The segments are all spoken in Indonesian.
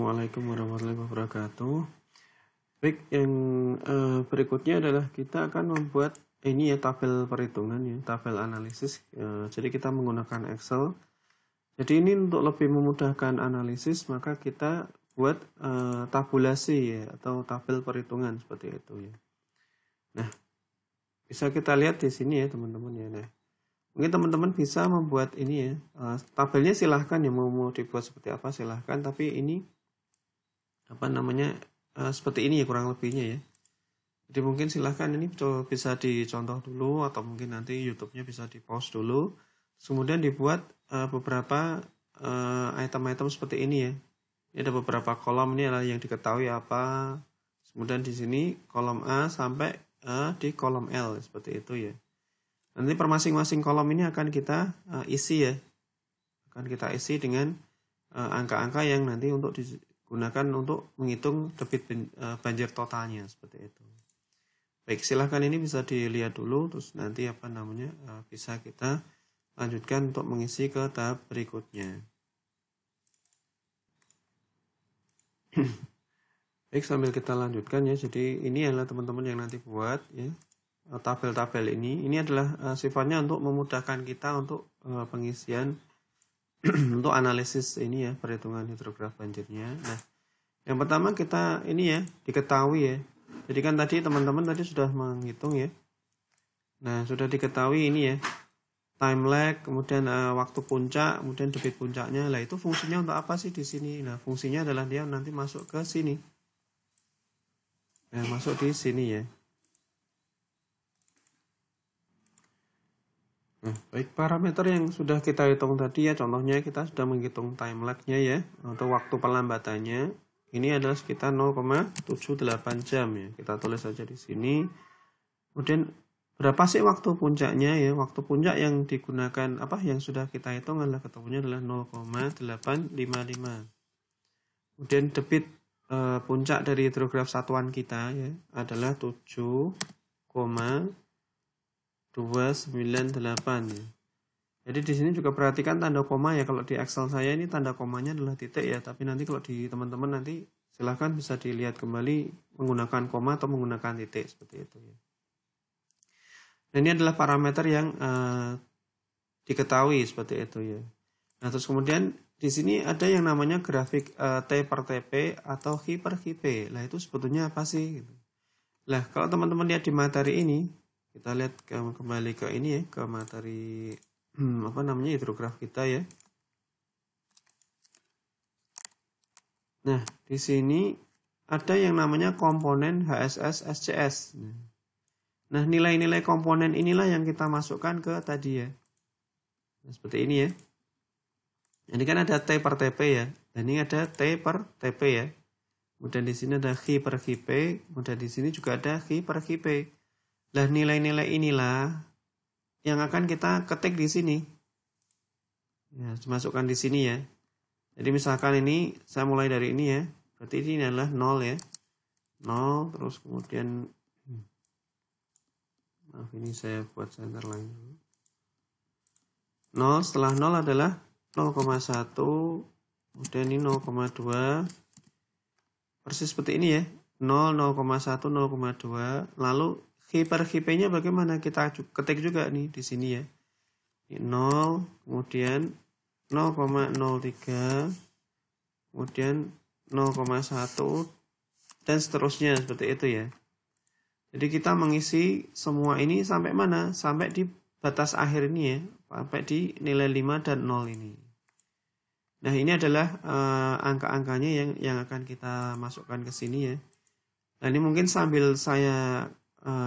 Assalamualaikum warahmatullahi wabarakatuh. Baik, yang berikutnya adalah kita akan membuat ini ya tabel perhitungan ya, tabel analisis. Jadi kita menggunakan Excel. Jadi ini untuk lebih memudahkan analisis maka kita buat tabulasi ya atau tabel perhitungan seperti itu ya. Nah, bisa kita lihat di sini ya teman-teman ya. Nah, mungkin teman-teman bisa membuat ini ya. Tabelnya silahkan ya mau dibuat seperti apa silahkan, tapi ini seperti ini ya kurang lebihnya ya. Jadi mungkin silahkan ini bisa dicontoh dulu atau mungkin nanti YouTube-nya bisa di-pause dulu. Kemudian dibuat beberapa item-item seperti ini ya. Ini ada beberapa kolom, ini adalah yang diketahui apa. Kemudian di sini kolom A sampai di kolom L seperti itu ya. Nanti per masing-masing kolom ini akan kita isi ya. Akan kita isi dengan angka-angka yang nanti untuk digunakan untuk menghitung debit banjir totalnya seperti itu. Baik, silahkan ini bisa dilihat dulu, terus nanti bisa kita lanjutkan untuk mengisi ke tahap berikutnya. Baik, sambil kita lanjutkan ya. Jadi ini adalah teman-teman yang nanti buat ya tabel-tabel ini. Ini adalah sifatnya untuk memudahkan kita untuk pengisian untuk analisis ini ya perhitungan hidrograf banjirnya. Nah, yang pertama kita ini ya diketahui ya. Jadi kan tadi teman-teman tadi sudah menghitung ya. Nah, sudah diketahui ini ya. Time lag, kemudian waktu puncak, kemudian debit puncaknya. Lah itu fungsinya untuk apa sih di sini? Nah, fungsinya adalah dia nanti masuk ke sini. Nah, masuk di sini ya. Nah, baik parameter yang sudah kita hitung tadi ya, contohnya kita sudah menghitung time lag-nya ya, atau waktu perlambatannya. Ini adalah sekitar 0,78 jam ya. Kita tulis saja di sini. Kemudian berapa sih waktu puncaknya ya? Waktu puncak yang digunakan yang sudah kita hitung adalah ketemunya adalah 0,855. Kemudian debit puncak dari hidrograf satuan kita ya adalah 7,298 ya. Jadi di sini juga perhatikan tanda koma ya. Kalau di Excel saya ini tanda komanya adalah titik ya. Tapi nanti kalau di teman-teman nanti silahkan bisa dilihat kembali menggunakan koma atau menggunakan titik seperti itu ya. Nah, ini adalah parameter yang diketahui seperti itu ya. Nah, terus kemudian di sini ada yang namanya grafik T per TP atau H per HP. Lah itu sebetulnya apa sih? Gitu. Lah kalau teman-teman lihat di materi ini, kita lihat kembali ke ini ya, ke materi hidrograf kita ya. Nah, di sini ada yang namanya komponen HSS SCS. Nah, nilai-nilai komponen inilah yang kita masukkan ke tadi ya. Nah, seperti ini ya. Ini kan ada T per TP ya. Dan ini ada T per TP ya. Kemudian di sini ada H per HP, kemudian di sini juga ada H per HP. Lah, nilai-nilai inilah yang akan kita ketik di sini. Ya, dimasukkan di sini ya. Jadi misalkan ini saya mulai dari ini ya. Berarti ini adalah 0 ya. 0 terus kemudian maaf ini saya buat center lain dulu. 0 setelah 0 adalah 0,1 kemudian ini 0,2 persis seperti ini ya. 0, 0,1, 0,2 lalu H per HP-nya bagaimana? Kita ketik juga nih di sini ya. 0, kemudian 0,03, kemudian 0,1, dan seterusnya seperti itu ya. Jadi kita mengisi semua ini sampai mana? Sampai di batas akhir ini ya. Sampai di nilai 5 dan 0 ini. Nah, ini adalah angka-angkanya yang akan kita masukkan ke sini ya. Nah, ini mungkin sambil saya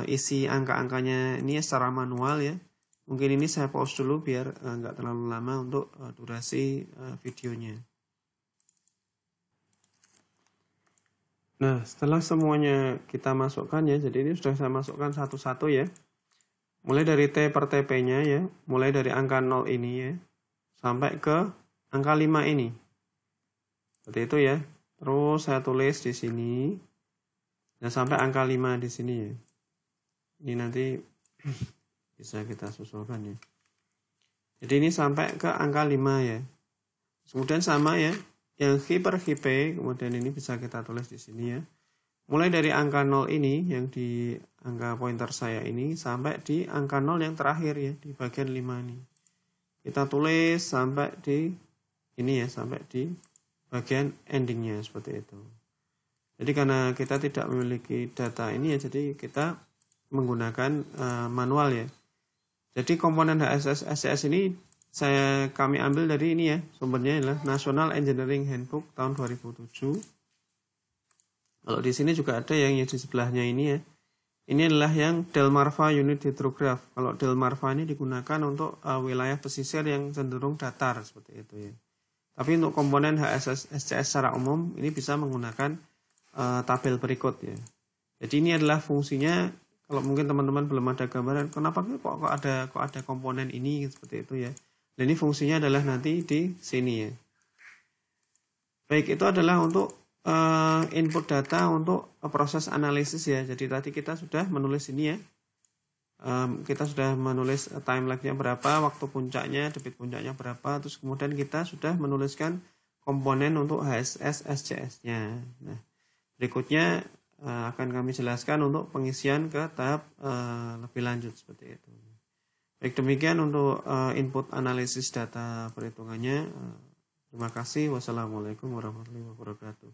isi angka-angkanya ini secara manual ya. Mungkin ini saya pause dulu biar nggak terlalu lama untuk durasi videonya. Nah, setelah semuanya kita masukkan ya, jadi ini sudah saya masukkan satu-satu ya. Mulai dari T per TP-nya ya, mulai dari angka 0 ini ya, sampai ke angka 5 ini. Seperti itu ya. Terus saya tulis di sini. Dan sampai angka 5 di sini ya. Ini nanti bisa kita susulkan ya. Jadi ini sampai ke angka 5 ya. Kemudian sama ya. yang H per HP, kemudian ini bisa kita tulis di sini ya. Mulai dari angka 0 ini yang di angka pointer saya ini sampai di angka 0 yang terakhir ya di bagian 5 ini. Kita tulis sampai di ini ya, sampai di bagian endingnya seperti itu. Jadi karena kita tidak memiliki data ini ya, jadi kita menggunakan manual ya. Jadi komponen HSS SCS ini kami ambil dari ini ya, sumbernya adalah National Engineering Handbook tahun 2007. Kalau di sini juga ada yang di sebelahnya ini ya. Ini adalah yang Delmarva Unit Hydrograph. Kalau Delmarva ini digunakan untuk wilayah pesisir yang cenderung datar seperti itu ya. Tapi untuk komponen HSS SCS secara umum ini bisa menggunakan tabel berikut ya. Jadi ini adalah fungsinya. Kalau mungkin teman-teman belum ada gambaran, kenapa kok ada komponen ini seperti itu ya. Dan ini fungsinya adalah nanti di sini ya. Baik, itu adalah untuk input data untuk proses analisis ya. Jadi tadi kita sudah menulis ini ya. Kita sudah menulis time lag-nya berapa, waktu puncaknya, debit puncaknya berapa, terus kemudian kita sudah menuliskan komponen untuk HSS SCS-nya. Nah, berikutnya akan kami jelaskan untuk pengisian ke tahap lebih lanjut seperti itu. Baik, demikian untuk input analisis data perhitungannya. Terima kasih. Wassalamualaikum warahmatullahi wabarakatuh.